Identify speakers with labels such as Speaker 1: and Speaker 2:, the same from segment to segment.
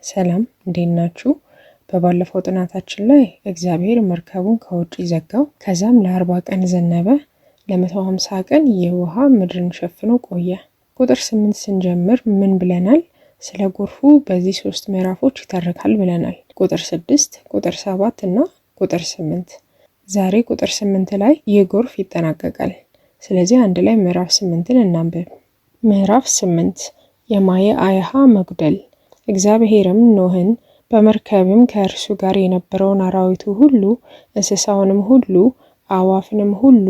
Speaker 1: ሰላም እንዴት ናችሁ? በባለፈው ጥናታችን ላይ እግዚአብሔር መርከቡን ከውጭ ዘጋው፣ ከዛም ለ40 ቀን ዘነበ፣ ለ150 ቀን የውሃ ምድርን ሸፍኖ ቆየ። ቁጥር 8 ስንጀምር ምን ብለናል? ስለ ጎርፉ በዚህ 3 ምዕራፎች ይተርካል ብለናል። ቁጥር 6፣ ቁጥር 7 እና ቁጥር 8። ዛሬ ቁጥር 8 ላይ ይህ ጎርፍ ይጠናቀቃል። ስለዚህ አንድ ላይ ምዕራፍ 8ን እናንብብ። ምዕራፍ 8 የማየ አየሃ መጉደል። እግዚአብሔርም ኖህን በመርከብም ከእርሱ ጋር የነበረውን አራዊቱ ሁሉ፣ እንስሳውንም ሁሉ፣ አዕዋፍንም ሁሉ፣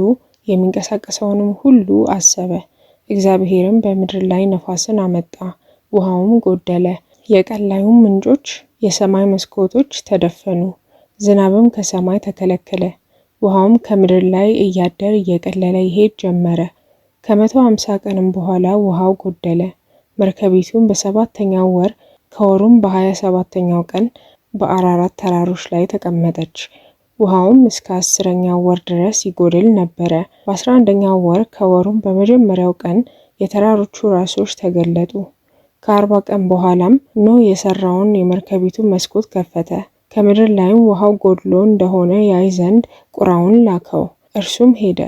Speaker 1: የሚንቀሳቀሰውንም ሁሉ አሰበ። እግዚአብሔርም በምድር ላይ ነፋስን አመጣ፣ ውሃውም ጎደለ፣ የቀላዩም ምንጮች፣ የሰማይ መስኮቶች ተደፈኑ፣ ዝናብም ከሰማይ ተከለከለ፣ ውሃውም ከምድር ላይ እያደር እየቀለለ ይሄድ ጀመረ። ከ150 ቀንም በኋላ ውሃው ጎደለ። መርከቢቱም በሰባተኛው ወር ከወሩም በ27ኛው ቀን በአራራት ተራሮች ላይ ተቀመጠች። ውሃውም እስከ 10ኛው ወር ድረስ ይጎድል ነበረ። በ11ኛው ወር ከወሩም በመጀመሪያው ቀን የተራሮቹ ራሶች ተገለጡ። ከ40 ቀን በኋላም ኖህ የሰራውን የመርከቢቱን መስኮት ከፈተ። ከምድር ላይም ውሃው ጎድሎ እንደሆነ ያይ ዘንድ ቁራውን ላከው። እርሱም ሄደ።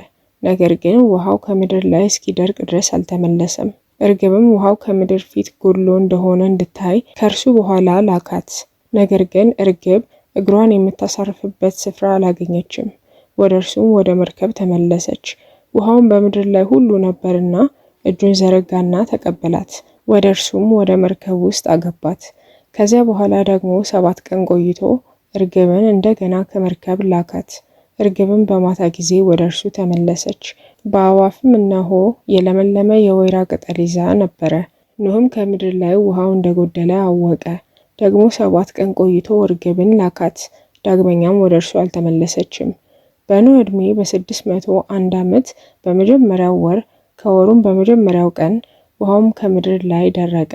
Speaker 1: ነገር ግን ውሃው ከምድር ላይ እስኪደርቅ ድረስ አልተመለሰም። እርግብም ውሃው ከምድር ፊት ጎድሎ እንደሆነ እንድታይ ከእርሱ በኋላ ላካት። ነገር ግን እርግብ እግሯን የምታሳርፍበት ስፍራ አላገኘችም። ወደ እርሱም ወደ መርከብ ተመለሰች። ውሃውን በምድር ላይ ሁሉ ነበርና እጁን ዘረጋና ተቀበላት። ወደ እርሱም ወደ መርከብ ውስጥ አገባት። ከዚያ በኋላ ደግሞ 7 ቀን ቆይቶ እርግብን እንደገና ከመርከብ ላካት። እርግብም በማታ ጊዜ ወደ እርሱ ተመለሰች። በአዕዋፍም እነሆ የለመለመ የወይራ ቅጠል ይዛ ነበረ። ኖህም ከምድር ላይ ውሃው እንደጎደለ አወቀ። ደግሞ 7 ቀን ቆይቶ እርግብን ላካት። ዳግመኛም ወደ እርሱ አልተመለሰችም። በኖህ ዕድሜ በ601 ዓመት በመጀመሪያው ወር ከወሩም በመጀመሪያው ቀን ውሃውም ከምድር ላይ ደረቀ።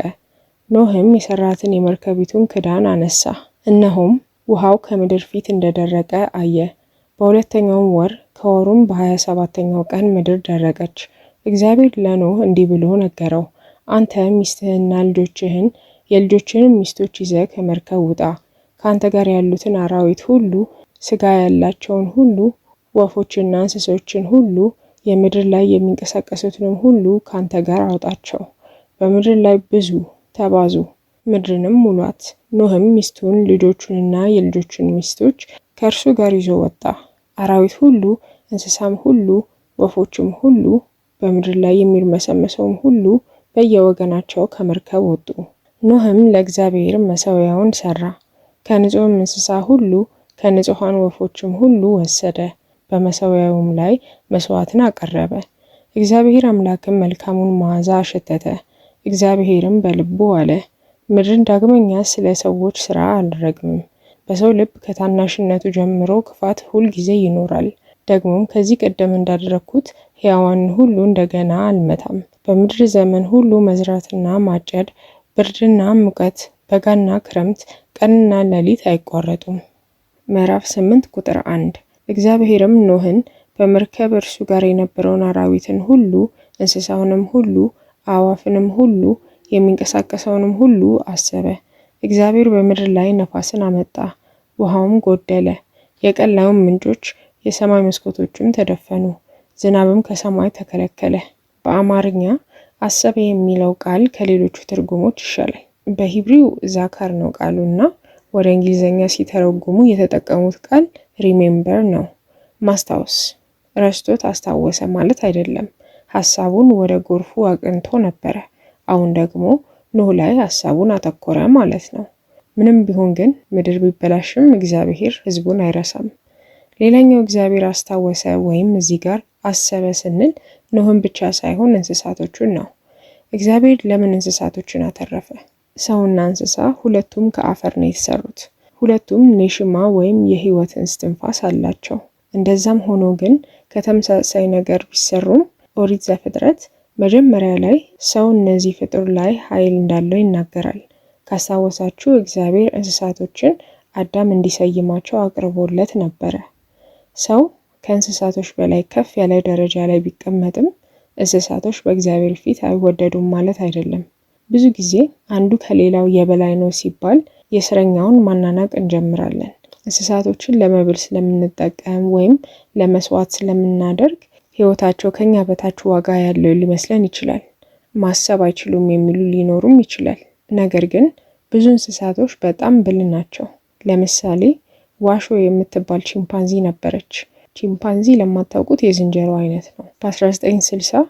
Speaker 1: ኖህም የሰራትን የመርከቢቱን ክዳን አነሳ። እነሆም ውሃው ከምድር ፊት እንደደረቀ አየ። በሁለተኛው ወር ከወሩም በ27ኛው ቀን ምድር ደረቀች። እግዚአብሔር ለኖህ እንዲህ ብሎ ነገረው፣ አንተ ሚስትህንና ልጆችህን የልጆችህንም ሚስቶች ይዘህ ከመርከብ ውጣ። ከአንተ ጋር ያሉትን አራዊት ሁሉ፣ ስጋ ያላቸውን ሁሉ፣ ወፎችና እንስሶችን ሁሉ፣ የምድር ላይ የሚንቀሳቀሱትንም ሁሉ ከአንተ ጋር አውጣቸው። በምድር ላይ ብዙ፣ ተባዙ፣ ምድርንም ሙሏት። ኖህም ሚስቱን፣ ልጆቹንና የልጆቹን ሚስቶች ከእርሱ ጋር ይዞ ወጣ። አራዊት ሁሉ፣ እንስሳም ሁሉ፣ ወፎችም ሁሉ፣ በምድር ላይ የሚርመሰመሰውም ሁሉ በየወገናቸው ከመርከብ ወጡ። ኖህም ለእግዚአብሔር መሠዊያውን ሰራ። ከንጹሕም እንስሳ ሁሉ ከንጹሐን ወፎችም ሁሉ ወሰደ። በመሠዊያውም ላይ መስዋዕትን አቀረበ። እግዚአብሔር አምላክም መልካሙን መዓዛ አሸተተ። እግዚአብሔርም በልቡ አለ፣ ምድርን ዳግመኛ ስለ ሰዎች ሥራ አልረግምም። በሰው ልብ ከታናሽነቱ ጀምሮ ክፋት ሁል ጊዜ ይኖራል። ደግሞም ከዚህ ቀደም እንዳደረግኩት ሕያዋንን ሁሉ እንደገና አልመታም። በምድር ዘመን ሁሉ መዝራትና ማጨድ፣ ብርድና ሙቀት፣ በጋና ክረምት፣ ቀንና ሌሊት አይቋረጡም። ምዕራፍ 8 ቁጥር 1 እግዚአብሔርም ኖህን በመርከብ እርሱ ጋር የነበረውን አራዊትን ሁሉ፣ እንስሳውንም ሁሉ፣ አዕዋፍንም ሁሉ፣ የሚንቀሳቀሰውንም ሁሉ አሰበ። እግዚአብሔር በምድር ላይ ነፋስን አመጣ፣ ውሃውም ጎደለ፣ የቀላዩም ምንጮች፣ የሰማይ መስኮቶችም ተደፈኑ፣ ዝናብም ከሰማይ ተከለከለ። በአማርኛ አሰበ የሚለው ቃል ከሌሎቹ ትርጉሞች ይሻላል። በሂብሪው ዛካር ነው ቃሉና ወደ እንግሊዝኛ ሲተረጉሙ የተጠቀሙት ቃል ሪሜምበር ነው። ማስታወስ፣ ረስቶት አስታወሰ ማለት አይደለም። ሀሳቡን ወደ ጎርፉ አቅንቶ ነበረ። አሁን ደግሞ ኖህ ላይ ሀሳቡን አተኮረ ማለት ነው። ምንም ቢሆን ግን ምድር ቢበላሽም እግዚአብሔር ሕዝቡን አይረሳም። ሌላኛው እግዚአብሔር አስታወሰ ወይም እዚህ ጋር አሰበ ስንል ኖህን ብቻ ሳይሆን እንስሳቶቹን ነው። እግዚአብሔር ለምን እንስሳቶችን አተረፈ? ሰውና እንስሳ ሁለቱም ከአፈር ነው የተሰሩት። ሁለቱም ኔሽማ ወይም የህይወት እስትንፋስ አላቸው። እንደዛም ሆኖ ግን ከተመሳሳይ ነገር ቢሰሩም ኦሪት ዘፍጥረት መጀመሪያ ላይ ሰው እነዚህ ፍጡር ላይ ኃይል እንዳለው ይናገራል። ካስታወሳችሁ እግዚአብሔር እንስሳቶችን አዳም እንዲሰይማቸው አቅርቦለት ነበረ። ሰው ከእንስሳቶች በላይ ከፍ ያለ ደረጃ ላይ ቢቀመጥም እንስሳቶች በእግዚአብሔር ፊት አይወደዱም ማለት አይደለም። ብዙ ጊዜ አንዱ ከሌላው የበላይ ነው ሲባል የእስረኛውን ማናናቅ እንጀምራለን። እንስሳቶችን ለመብል ስለምንጠቀም ወይም ለመስዋዕት ስለምናደርግ ሕይወታቸው ከኛ በታች ዋጋ ያለው ሊመስለን ይችላል። ማሰብ አይችሉም የሚሉ ሊኖሩም ይችላል። ነገር ግን ብዙ እንስሳቶች በጣም ብልህ ናቸው። ለምሳሌ ዋሾ የምትባል ቺምፓንዚ ነበረች። ቺምፓንዚ ለማታውቁት የዝንጀሮ አይነት ነው። በ1960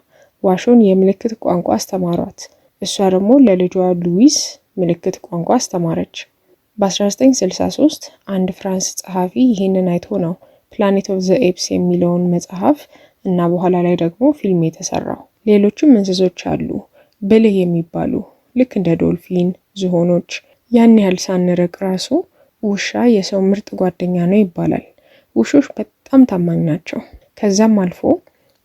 Speaker 1: ዋሾን የምልክት ቋንቋ አስተማሯት። እሷ ደግሞ ለልጇ ሉዊስ ምልክት ቋንቋ አስተማረች። በ1963 አንድ ፍራንስ ጸሐፊ ይህንን አይቶ ነው ፕላኔት ኦፍ ዘ ኤፕስ የሚለውን መጽሐፍ እና በኋላ ላይ ደግሞ ፊልም የተሰራው። ሌሎችም እንስሶች አሉ ብልህ የሚባሉ ልክ እንደ ዶልፊን፣ ዝሆኖች። ያን ያህል ሳንርቅ ራሱ ውሻ የሰው ምርጥ ጓደኛ ነው ይባላል። ውሾች በጣም ታማኝ ናቸው። ከዛም አልፎ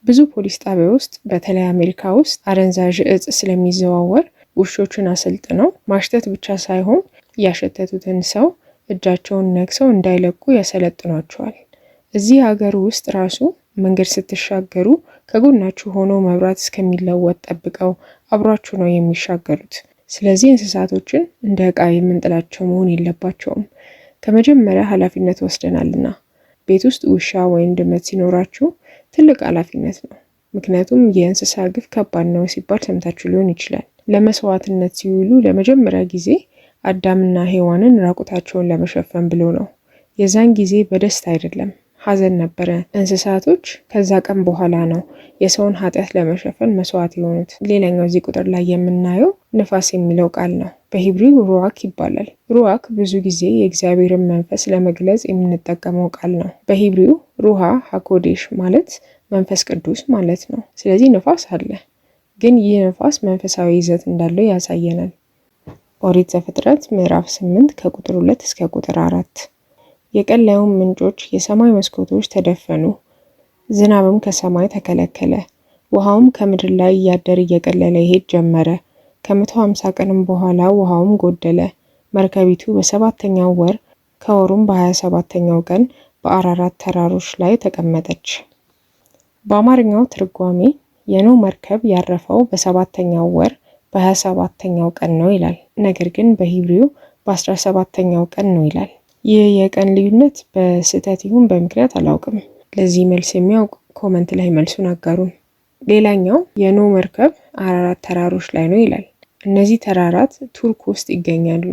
Speaker 1: ብዙ ፖሊስ ጣቢያ ውስጥ በተለይ አሜሪካ ውስጥ አደንዛዥ እጽ ስለሚዘዋወር ውሾችን አሰልጥነው ማሽተት ብቻ ሳይሆን ያሸተቱትን ሰው እጃቸውን ነክሰው እንዳይለቁ ያሰለጥኗቸዋል። እዚህ ሀገር ውስጥ ራሱ መንገድ ስትሻገሩ ከጎናችሁ ሆኖ መብራት እስከሚለወጥ ጠብቀው አብሯችሁ ነው የሚሻገሩት። ስለዚህ እንስሳቶችን እንደ ዕቃ የምንጥላቸው መሆን የለባቸውም። ከመጀመሪያ ኃላፊነት ወስደናልና። ቤት ውስጥ ውሻ ወይም ድመት ሲኖራችሁ ትልቅ ኃላፊነት ነው። ምክንያቱም የእንስሳ ግፍ ከባድ ነው ሲባል ሰምታችሁ ሊሆን ይችላል። ለመስዋዕትነት ሲውሉ ለመጀመሪያ ጊዜ አዳምና ሔዋንን ራቁታቸውን ለመሸፈን ብሎ ነው። የዛን ጊዜ በደስታ አይደለም፣ ሐዘን ነበረ። እንስሳቶች ከዛ ቀን በኋላ ነው የሰውን ኃጢአት ለመሸፈን መስዋዕት የሆኑት። ሌላኛው እዚህ ቁጥር ላይ የምናየው ንፋስ የሚለው ቃል ነው። በሂብሪው ሩዋክ ይባላል። ሩዋክ ብዙ ጊዜ የእግዚአብሔርን መንፈስ ለመግለጽ የምንጠቀመው ቃል ነው። በሂብሪው ሩሃ ሃኮዴሽ ማለት መንፈስ ቅዱስ ማለት ነው። ስለዚህ ንፋስ አለ፣ ግን ይህ ንፋስ መንፈሳዊ ይዘት እንዳለው ያሳየናል። ኦሪት ዘፍጥረት ምዕራፍ 8 ከቁጥር 2 እስከ ቁጥር 4 የቀላዩም ምንጮች የሰማይ መስኮቶች ተደፈኑ፣ ዝናብም ከሰማይ ተከለከለ፣ ውሃውም ከምድር ላይ እያደር እየቀለለ ይሄድ ጀመረ። ከ150 ቀንም በኋላ ውሃውም ጎደለ። መርከቢቱ በሰባተኛው ወር ከወሩም በ27ኛው ቀን በአራራት ተራሮች ላይ ተቀመጠች። በአማርኛው ትርጓሜ የኖህ መርከብ ያረፈው በሰባተኛው ወር በ27ኛው ቀን ነው ይላል። ነገር ግን በሂብሪው በ17ኛው ቀን ነው ይላል። ይህ የቀን ልዩነት በስህተት ይሁን በምክንያት አላውቅም። ለዚህ መልስ የሚያውቅ ኮመንት ላይ መልሱን አጋሩን። ሌላኛው የኖህ መርከብ አራራት ተራሮች ላይ ነው ይላል። እነዚህ ተራራት ቱርክ ውስጥ ይገኛሉ።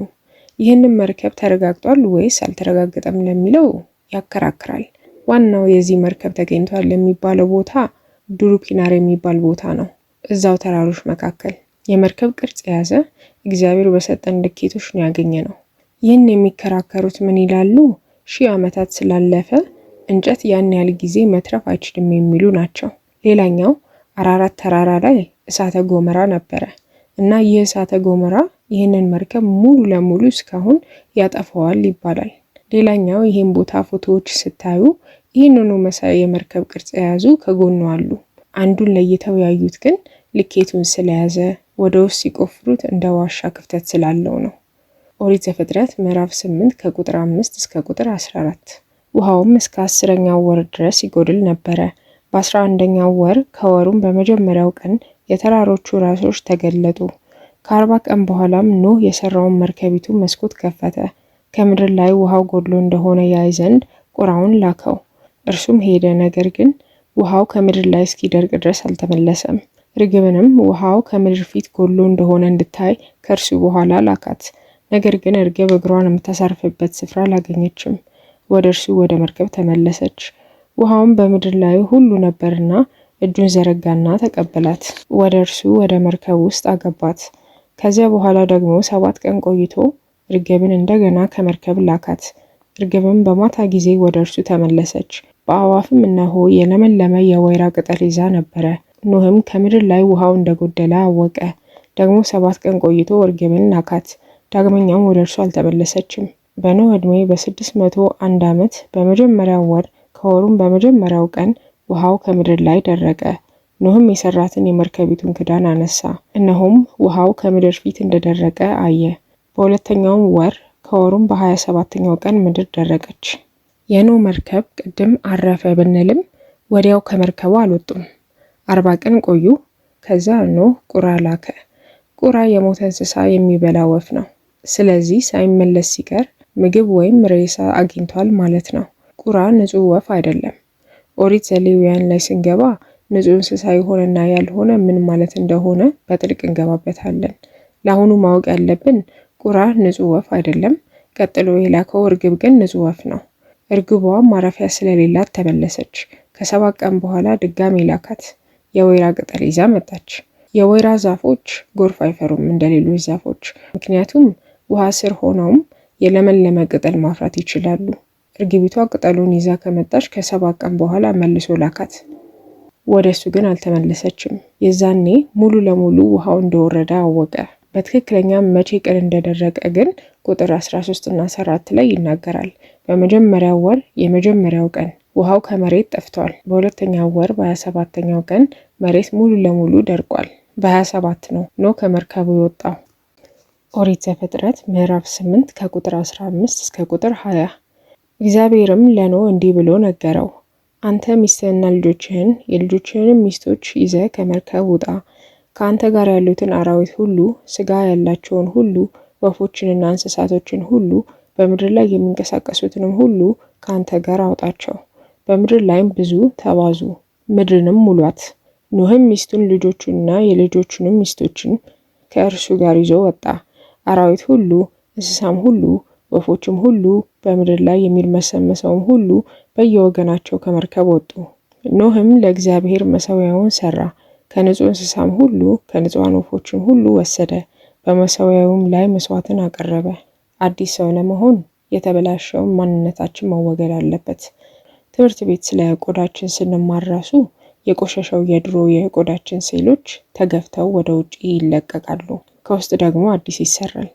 Speaker 1: ይህንን መርከብ ተረጋግጧል ወይስ አልተረጋገጠም ለሚለው ያከራክራል። ዋናው የዚህ መርከብ ተገኝቷል የሚባለው ቦታ ዱሩፒናር የሚባል ቦታ ነው። እዛው ተራሮች መካከል የመርከብ ቅርጽ የያዘ እግዚአብሔር በሰጠን ልኬቶች ነው ያገኘ ነው። ይህን የሚከራከሩት ምን ይላሉ? 1000 ዓመታት ስላለፈ እንጨት ያን ያህል ጊዜ መትረፍ አይችልም የሚሉ ናቸው። ሌላኛው አራራት ተራራ ላይ እሳተ ጎመራ ነበረ እና ይህ እሳተ ጎመራ ይህንን መርከብ ሙሉ ለሙሉ እስካሁን ያጠፋዋል ይባላል። ሌላኛው ይህን ቦታ ፎቶዎች ስታዩ ይህንኑ መሳይ የመርከብ ቅርጽ የያዙ ከጎኑ አሉ። አንዱን ለይተው ያዩት ግን ልኬቱን ስለያዘ ወደ ውስጥ ሲቆፍሩት እንደ ዋሻ ክፍተት ስላለው ነው። ኦሪት ዘፍጥረት ምዕራፍ 8 ከቁጥር 5 እስከ ቁጥር 14 ውሃውም እስከ 10ኛው ወር ድረስ ይጎድል ነበረ። በ11ኛው ወር ከወሩም በመጀመሪያው ቀን የተራሮቹ ራሶች ተገለጡ። ከ40 ቀን በኋላም ኖህ የሰራውን መርከቢቱ መስኮት ከፈተ። ከምድር ላይ ውሃው ጎድሎ እንደሆነ ያይ ዘንድ ቁራውን ላከው። እርሱም ሄደ፣ ነገር ግን ውሃው ከምድር ላይ እስኪደርቅ ድረስ አልተመለሰም። ርግብንም ውሃው ከምድር ፊት ጎድሎ እንደሆነ እንድታይ ከእርሱ በኋላ ላካት። ነገር ግን እርግብ እግሯን የምታሳርፍበት ስፍራ አላገኘችም። ወደ እርሱ ወደ መርከብ ተመለሰች። ውሃውም በምድር ላይ ሁሉ ነበርና እጁን ዘረጋና ተቀበላት፣ ወደ እርሱ ወደ መርከብ ውስጥ አገባት። ከዚያ በኋላ ደግሞ 7 ቀን ቆይቶ ርግብን እንደገና ከመርከብ ላካት። ርግብም በማታ ጊዜ ወደ እርሱ ተመለሰች። በአዕዋፍም እነሆ የለመለመ የወይራ ቅጠል ይዛ ነበረ። ኖህም ከምድር ላይ ውሃው እንደጎደለ አወቀ። ደግሞ 7 ቀን ቆይቶ ርግብን ላካት። ዳግመኛም ወደ እርሱ አልተመለሰችም። በኖህ ዕድሜ በ601 ዓመት በመጀመሪያው ወር ከወሩም በመጀመሪያው ቀን ውሃው ከምድር ላይ ደረቀ። ኖህም የሰራትን የመርከቢቱን ክዳን አነሳ፣ እነሆም ውሃው ከምድር ፊት እንደደረቀ አየ። በሁለተኛውም ወር ከወሩም በ27ኛው ቀን ምድር ደረቀች። የኖህ መርከብ ቅድም አረፈ ብንልም ወዲያው ከመርከቡ አልወጡም። 40 ቀን ቆዩ። ከዛ ኖህ ቁራ ላከ። ቁራ የሞተ እንስሳ የሚበላ ወፍ ነው። ስለዚህ ሳይመለስ ሲቀር ምግብ ወይም ሬሳ አግኝቷል ማለት ነው። ቁራ ንጹህ ወፍ አይደለም። ኦሪት ዘሌዋውያን ላይ ስንገባ ንጹህ እንስሳ የሆነና ያልሆነ ምን ማለት እንደሆነ በጥልቅ እንገባበታለን። ለአሁኑ ማወቅ ያለብን ቁራ ንጹህ ወፍ አይደለም። ቀጥሎ የላከው እርግብ ግን ንጹህ ወፍ ነው። እርግቧ ማረፊያ ስለሌላት ተመለሰች። ከ7 ቀን በኋላ ድጋሜ ላካት። የወይራ ቅጠል ይዛ መጣች። የወይራ ዛፎች ጎርፍ አይፈሩም እንደሌሎች ዛፎች፣ ምክንያቱም ውሃ ስር ሆነውም የለመለመ ቅጠል ማፍራት ይችላሉ። እርግቢቷ ቅጠሉን ይዛ ከመጣች ከ7 ቀን በኋላ መልሶ ላካት። ወደ እሱ ግን አልተመለሰችም። የዛኔ ሙሉ ለሙሉ ውሃው እንደወረደ አወቀ። በትክክለኛ መቼ ቀን እንደደረቀ ግን ቁጥር 13 እና 14 ላይ ይናገራል። በመጀመሪያው ወር የመጀመሪያው ቀን ውሃው ከመሬት ጠፍቷል። በሁለተኛው ወር በ27ኛው ቀን መሬት ሙሉ ለሙሉ ደርቋል። በ27 ነው ኖህ ከመርከቡ የወጣው። ኦሪት ዘፍጥረት ምዕራፍ 8 ከቁጥር 15 እስከ ቁጥር 20። እግዚአብሔርም ለኖህ እንዲህ ብሎ ነገረው፣ አንተ ሚስትህንና ልጆችህን የልጆችህንም ሚስቶች ይዘህ ከመርከብ ውጣ። ከአንተ ጋር ያሉትን አራዊት ሁሉ፣ ስጋ ያላቸውን ሁሉ፣ ወፎችንና እንስሳቶችን ሁሉ፣ በምድር ላይ የሚንቀሳቀሱትንም ሁሉ ከአንተ ጋር አውጣቸው። በምድር ላይም ብዙ ተባዙ፣ ምድርንም ሙሏት። ኖህም ሚስቱን ልጆቹንና የልጆቹንም ሚስቶችን ከእርሱ ጋር ይዞ ወጣ። አራዊት ሁሉ፣ እንስሳም ሁሉ፣ ወፎችም ሁሉ፣ በምድር ላይ የሚርመሰመሰውም ሁሉ በየወገናቸው ከመርከብ ወጡ። ኖህም ለእግዚአብሔር መሠዊያውን ሰራ። ከንጹህ እንስሳም ሁሉ ከንጹሃን ወፎችም ሁሉ ወሰደ። በመሠዊያውም ላይ መስዋዕትን አቀረበ። አዲስ ሰው ለመሆን የተበላሸውን ማንነታችን መወገድ አለበት። ትምህርት ቤት ስለ ቆዳችን ስንማር ራሱ የቆሸሸው የድሮ የቆዳችን ሴሎች ተገፍተው ወደ ውጪ ይለቀቃሉ። ከውስጥ ደግሞ አዲስ ይሰራል።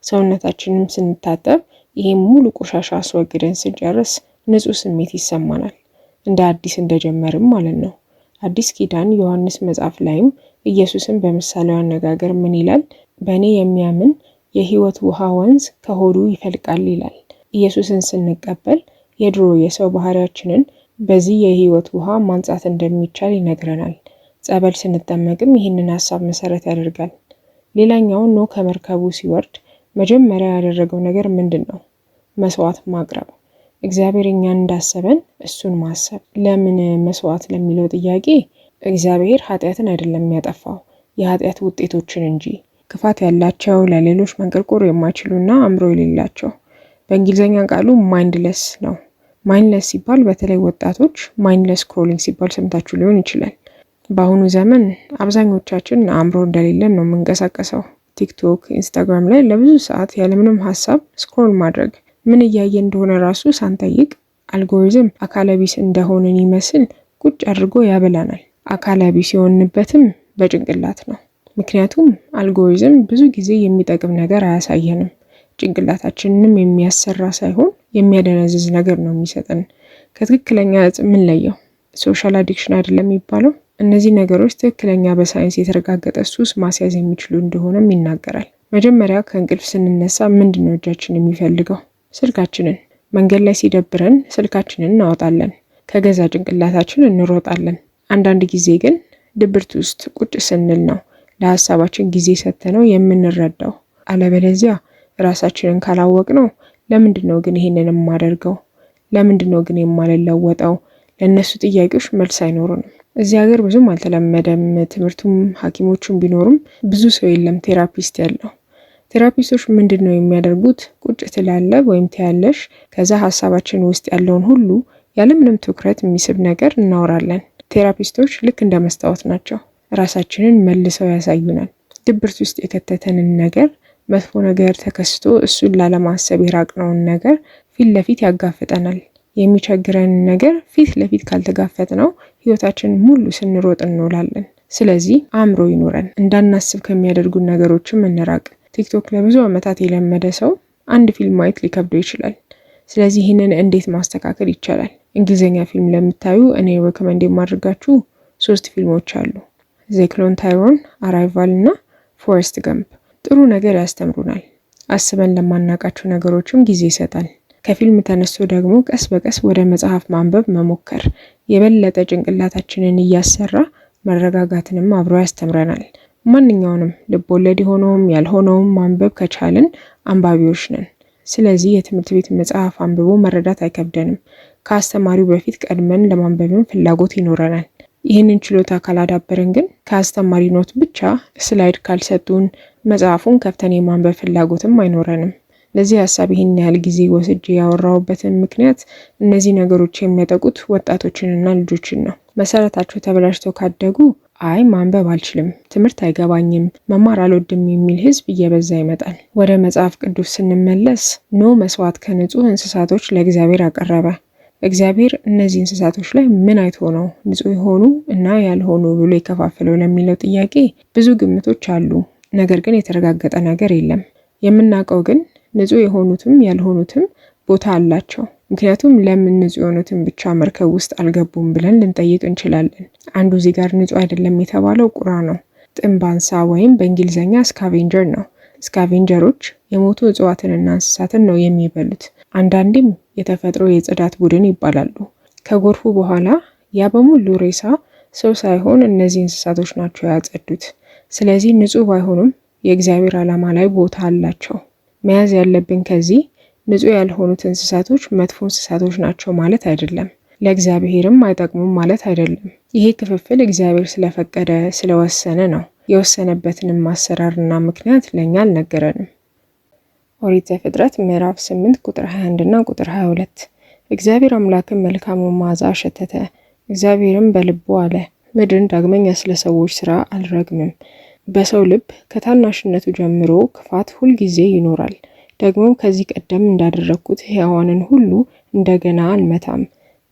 Speaker 1: ሰውነታችንም ስንታጠብ ይሄም ሙሉ ቆሻሻ አስወግደን ስንጨርስ ንጹህ ስሜት ይሰማናል። እንደ አዲስ እንደጀመርም ማለት ነው። አዲስ ኪዳን ዮሐንስ መጽሐፍ ላይም ኢየሱስን በምሳሌው አነጋገር ምን ይላል? በእኔ የሚያምን የህይወት ውሃ ወንዝ ከሆዱ ይፈልቃል ይላል። ኢየሱስን ስንቀበል የድሮ የሰው ባህሪያችንን በዚህ የህይወት ውሃ ማንጻት እንደሚቻል ይነግረናል። ጸበል ስንጠመቅም ይህንን ሀሳብ መሰረት ያደርጋል። ሌላኛው ኖህ ከመርከቡ ሲወርድ መጀመሪያ ያደረገው ነገር ምንድን ነው? መስዋዕት ማቅረብ። እግዚአብሔር እኛን እንዳሰበን እሱን ማሰብ። ለምን መስዋዕት ለሚለው ጥያቄ እግዚአብሔር ኃጢአትን አይደለም የሚያጠፋው፣ የኃጢአት ውጤቶችን እንጂ። ክፋት ያላቸው፣ ለሌሎች መንቆርቆር የማይችሉና አእምሮ የሌላቸው። በእንግሊዝኛ ቃሉ ማይንድለስ ነው። ማይንድለስ ሲባል በተለይ ወጣቶች ማይንድለስ ስክሮሊንግ ሲባል ሰምታችሁ ሊሆን ይችላል። በአሁኑ ዘመን አብዛኞቻችን አእምሮ እንደሌለን ነው የምንቀሳቀሰው። ቲክቶክ፣ ኢንስታግራም ላይ ለብዙ ሰዓት ያለምንም ሀሳብ ስክሮል ማድረግ፣ ምን እያየ እንደሆነ ራሱ ሳንጠይቅ አልጎሪዝም አካለቢስ እንደሆነን ይመስል ቁጭ አድርጎ ያበላናል። አካለቢስ የሆንበትም በጭንቅላት ነው። ምክንያቱም አልጎሪዝም ብዙ ጊዜ የሚጠቅም ነገር አያሳየንም። ጭንቅላታችንንም የሚያሰራ ሳይሆን የሚያደነዝዝ ነገር ነው የሚሰጠን። ከትክክለኛ እጽ ምን ለየው? ሶሻል አዲክሽን አይደለም የሚባለው። እነዚህ ነገሮች ትክክለኛ በሳይንስ የተረጋገጠ ሱስ ማስያዝ የሚችሉ እንደሆነም ይናገራል። መጀመሪያ ከእንቅልፍ ስንነሳ ምንድነው እጃችን የሚፈልገው? ስልካችንን። መንገድ ላይ ሲደብረን ስልካችንን እናወጣለን፣ ከገዛ ጭንቅላታችን እንሮጣለን። አንዳንድ ጊዜ ግን ድብርት ውስጥ ቁጭ ስንል ነው ለሀሳባችን ጊዜ ሰጥተነው የምንረዳው። አለበለዚያ ራሳችንን ካላወቅ ነው ለምንድነው ግን ይሄንን የማደርገው? ለምንድነው ግን የማልለወጠው? ለእነሱ ጥያቄዎች መልስ አይኖሩንም። እዚህ ሀገር ብዙም አልተለመደም። ትምህርቱም ሐኪሞቹም ቢኖሩም ብዙ ሰው የለም ቴራፒስት ያለው። ቴራፒስቶች ምንድነው የሚያደርጉት? ቁጭ ትላለ ወይም ትያለሽ፣ ከዛ ሀሳባችን ውስጥ ያለውን ሁሉ ያለምንም ትኩረት የሚስብ ነገር እናወራለን። ቴራፒስቶች ልክ እንደ መስታወት ናቸው። ራሳችንን መልሰው ያሳዩናል። ድብርት ውስጥ የከተተንን ነገር፣ መጥፎ ነገር ተከስቶ እሱን ላለማሰብ የራቅነውን ነገር ፊት ለፊት ያጋፍጠናል። የሚቸግረን ነገር ፊት ለፊት ካልተጋፈጥ ነው ህይወታችን ሙሉ ስንሮጥ እንውላለን። ስለዚህ አእምሮ ይኖረን፣ እንዳናስብ ከሚያደርጉን ነገሮችም እንራቅ። ቲክቶክ ለብዙ ዓመታት የለመደ ሰው አንድ ፊልም ማየት ሊከብደው ይችላል። ስለዚህ ይህንን እንዴት ማስተካከል ይቻላል? እንግሊዝኛ ፊልም ለምታዩ እኔ ሪኮመንድ የማድርጋችሁ 3 ፊልሞች አሉ። ዘ ክሎን ታይሮን፣ አራይቫል እና ፎረስት ገምፕ። ጥሩ ነገር ያስተምሩናል። አስበን ለማናቃቸው ነገሮችም ጊዜ ይሰጣል። ከፊልም ተነስቶ ደግሞ ቀስ በቀስ ወደ መጽሐፍ ማንበብ መሞከር የበለጠ ጭንቅላታችንን እያሰራ መረጋጋትንም አብሮ ያስተምረናል። ማንኛውንም ልቦለድ የሆነውም ያልሆነውም ማንበብ ከቻልን አንባቢዎች ነን። ስለዚህ የትምህርት ቤት መጽሐፍ አንብቦ መረዳት አይከብደንም። ከአስተማሪው በፊት ቀድመን ለማንበብም ፍላጎት ይኖረናል። ይህንን ችሎታ ካላዳበርን ግን ከአስተማሪ ኖት ብቻ ስላይድ ካልሰጡን መጽሐፉን ከፍተን የማንበብ ፍላጎትም አይኖረንም። ለዚህ ሀሳብ ይህን ያህል ጊዜ ወስጄ ያወራሁበትን ምክንያት እነዚህ ነገሮች የሚያጠቁት ወጣቶችንና ልጆችን ነው። መሰረታቸው ተበላሽተው ካደጉ አይ ማንበብ አልችልም፣ ትምህርት አይገባኝም፣ መማር አልወድም የሚል ህዝብ እየበዛ ይመጣል። ወደ መጽሐፍ ቅዱስ ስንመለስ ኖህ መስዋዕት ከንጹህ እንስሳቶች ለእግዚአብሔር አቀረበ። እግዚአብሔር እነዚህ እንስሳቶች ላይ ምን አይቶ ነው ንጹህ የሆኑ እና ያልሆኑ ብሎ የከፋፈለው ለሚለው ጥያቄ ብዙ ግምቶች አሉ። ነገር ግን የተረጋገጠ ነገር የለም። የምናውቀው ግን ንጹህ የሆኑትም ያልሆኑትም ቦታ አላቸው። ምክንያቱም ለምን ንጹህ የሆኑትን ብቻ መርከብ ውስጥ አልገቡም ብለን ልንጠይቅ እንችላለን። አንዱ እዚህ ጋር ንጹህ አይደለም የተባለው ቁራ ነው። ጥንብ አንሳ ወይም በእንግሊዝኛ ስካቬንጀር ነው። ስካቬንጀሮች የሞቱ እጽዋትንና እንስሳትን ነው የሚበሉት። አንዳንዴም የተፈጥሮ የጽዳት ቡድን ይባላሉ። ከጎርፉ በኋላ ያ በሙሉ ሬሳ ሰው ሳይሆን እነዚህ እንስሳቶች ናቸው ያጸዱት። ስለዚህ ንጹህ ባይሆኑም የእግዚአብሔር ዓላማ ላይ ቦታ አላቸው። መያዝ ያለብን ከዚህ ንጹህ ያልሆኑት እንስሳቶች መጥፎ እንስሳቶች ናቸው ማለት አይደለም። ለእግዚአብሔርም አይጠቅሙም ማለት አይደለም። ይሄ ክፍፍል እግዚአብሔር ስለፈቀደ ስለወሰነ ነው። የወሰነበትንም አሰራርና ምክንያት ለእኛ አልነገረንም። ኦሪት ዘፍጥረት ምዕራፍ 8 ቁጥር 21 እና ቁጥር 22 እግዚአብሔር አምላክም መልካሙን መዓዛ አሸተተ። እግዚአብሔርም በልቡ አለ፣ ምድርን ዳግመኛ ስለ ሰዎች ስራ አልረግምም። በሰው ልብ ከታናሽነቱ ጀምሮ ክፋት ሁልጊዜ ይኖራል። ደግሞም ከዚህ ቀደም እንዳደረግኩት ሕያዋንን ሁሉ እንደገና አልመታም።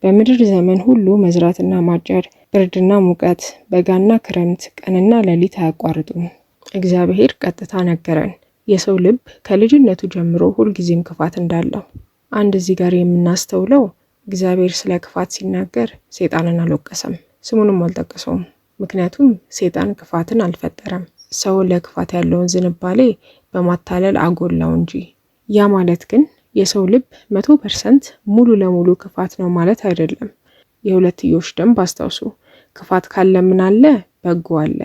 Speaker 1: በምድር ዘመን ሁሉ መዝራትና ማጨድ፣ ብርድና ሙቀት፣ በጋና ክረምት፣ ቀንና ሌሊት አያቋርጡም። እግዚአብሔር ቀጥታ ነገረን። የሰው ልብ ከልጅነቱ ጀምሮ ሁልጊዜም ክፋት እንዳለው። አንድ እዚህ ጋር የምናስተውለው እግዚአብሔር ስለ ክፋት ሲናገር ሰይጣንን አልወቀሰም፣ ስሙንም አልጠቀሰውም። ምክንያቱም ሰይጣን ክፋትን አልፈጠረም። ሰው ለክፋት ያለውን ዝንባሌ በማታለል አጎላው እንጂ። ያ ማለት ግን የሰው ልብ 100% ሙሉ ለሙሉ ክፋት ነው ማለት አይደለም። የሁለትዮሽ ደንብ አስታውሱ። ክፋት ካለ ምን አለ? በጎ አለ።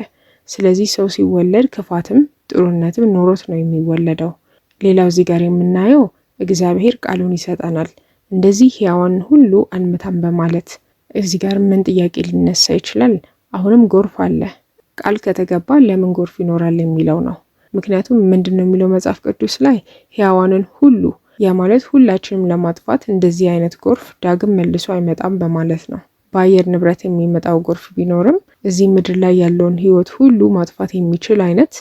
Speaker 1: ስለዚህ ሰው ሲወለድ ክፋትም ጥሩነትም ኖሮት ነው የሚወለደው። ሌላው እዚህ ጋር የምናየው እግዚአብሔር ቃሉን ይሰጠናል፣ እንደዚህ ሕያዋን ሁሉ አንመታም በማለት። እዚህ ጋር ምን ጥያቄ ሊነሳ ይችላል? አሁንም ጎርፍ አለ። ቃል ከተገባ ለምን ጎርፍ ይኖራል የሚለው ነው። ምክንያቱም ምንድነው የሚለው መጽሐፍ ቅዱስ ላይ? ሕያዋንን ሁሉ። ያ ማለት ሁላችንም ለማጥፋት እንደዚህ አይነት ጎርፍ ዳግም መልሶ አይመጣም በማለት ነው። በአየር ንብረት የሚመጣው ጎርፍ ቢኖርም እዚህ ምድር ላይ ያለውን ሕይወት ሁሉ ማጥፋት የሚችል አይነት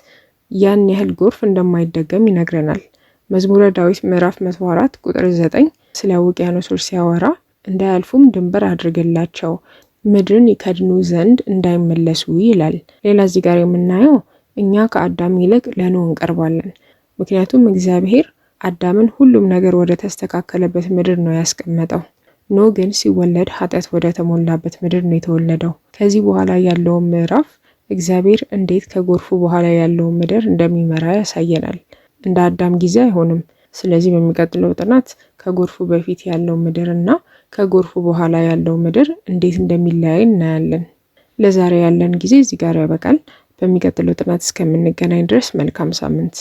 Speaker 1: ያን ያህል ጎርፍ እንደማይደገም ይነግረናል። መዝሙረ ዳዊት ምዕራፍ 104 ቁጥር 9 ስለ ውቅያኖሶች ሲያወራ እንዳያልፉም ድንበር አድርግላቸው ምድርን ይከድኑ ዘንድ እንዳይመለሱ ይላል። ሌላ እዚህ ጋር የምናየው እኛ ከአዳም ይልቅ ለኖህ እንቀርባለን። ምክንያቱም እግዚአብሔር አዳምን ሁሉም ነገር ወደ ተስተካከለበት ምድር ነው ያስቀመጠው። ኖህ ግን ሲወለድ ኃጢአት ወደ ተሞላበት ምድር ነው የተወለደው። ከዚህ በኋላ ያለውን ምዕራፍ እግዚአብሔር እንዴት ከጎርፉ በኋላ ያለውን ምድር እንደሚመራ ያሳየናል። እንደ አዳም ጊዜ አይሆንም። ስለዚህ በሚቀጥለው ጥናት ከጎርፉ በፊት ያለው ምድር እና ከጎርፉ በኋላ ያለው ምድር እንዴት እንደሚለያይ እናያለን። ለዛሬ ያለን ጊዜ እዚህ ጋር ያበቃል። በሚቀጥለው ጥናት እስከምንገናኝ ድረስ መልካም ሳምንት።